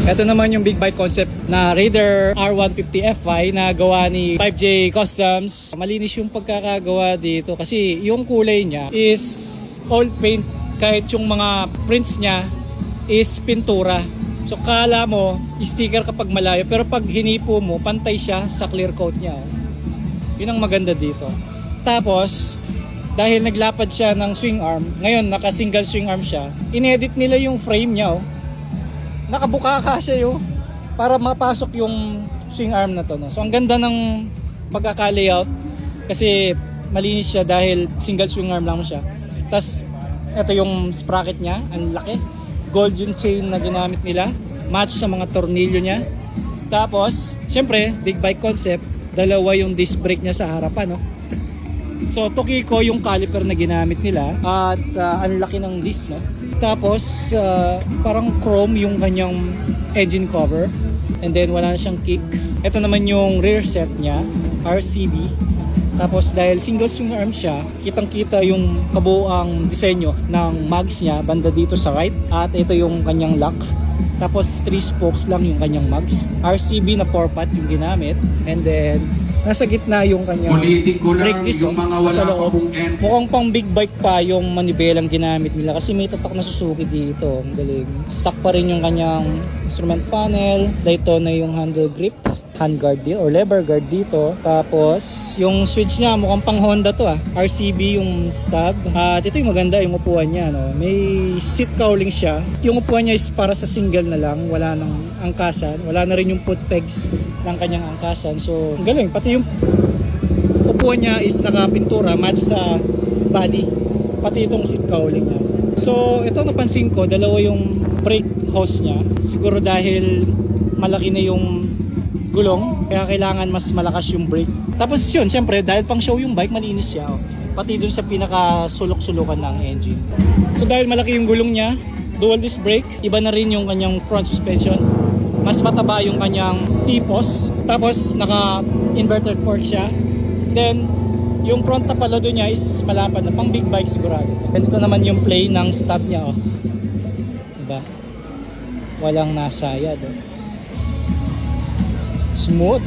Ito naman yung big bike concept na Raider R150 FI na gawa ni 5J Customs. Malinis yung pagkakagawa dito kasi yung kulay niya is old paint, kahit yung mga prints niya is pintura. So kala mo sticker kapag malayo, pero pag hinipo mo pantay siya sa clear coat niya. Yun ang maganda dito. Tapos dahil naglapad siya ng swing arm, ngayon naka single swing arm siya, inedit nila yung frame niya. Nakabuka ka siya para mapasok yung swing arm na to. So ang ganda ng pagkaka-layout kasi malinis siya dahil single swing arm lang siya. Tapos ito yung sprocket niya, ang laki. Gold yung chain na ginamit nila, match sa mga tornilyo niya. Tapos syempre big bike concept, dalawa yung disc brake niya sa harapan. So Tokiko yung caliper na ginamit nila at ang laki ng disc. Tapos parang chrome yung kanyang engine cover, and then wala na siyang kick. Ito naman yung rear set niya, RCB. Tapos dahil single swing arm siya, kitang kita yung kabuuang disenyo ng mags niya banda dito sa right, at ito yung kanyang lock. Tapos 3 spokes lang yung kanyang mags, RCB na 4-pot yung ginamit, and then nasa gitna yung kanyang brake disc sa loob. Mukhang pang big bike pa yung manibelang ginamit nila kasi may tatak na Suzuki dito. Ang galing. Stock pa rin yung kanyang instrument panel. Daytona yung handle grip, handguard dito or lever guard dito. Tapos yung switch niya mukhang pang Honda to RCB yung stub. At ito yung maganda, yung upuan niya, may seat cowling siya. Yung upuan niya is para sa single na lang, wala nang angkasan, wala na rin yung foot pegs ng kanyang angkasan. So ang galing, pati yung upuan niya is nakapintura, match sa body, pati itong seat cowling niya. So ito napansin ko, dalawa yung brake hose niya, siguro dahil malaki na yung gulong, kaya kailangan mas malakas yung brake. Tapos yun, syempre dahil pang show yung bike, malinis siya, pati dun sa pinaka sulok-sulukan ng engine. So dahil malaki yung gulong niya, dual disc brake, iba na rin yung kanyang front suspension, mas mataba yung kanyang T-post, tapos naka inverted fork siya. Then yung front na palado niya is malapad na, pang big bike sigurado. Ganito naman yung play ng stub niya, diba? Walang nasayad. Smooth.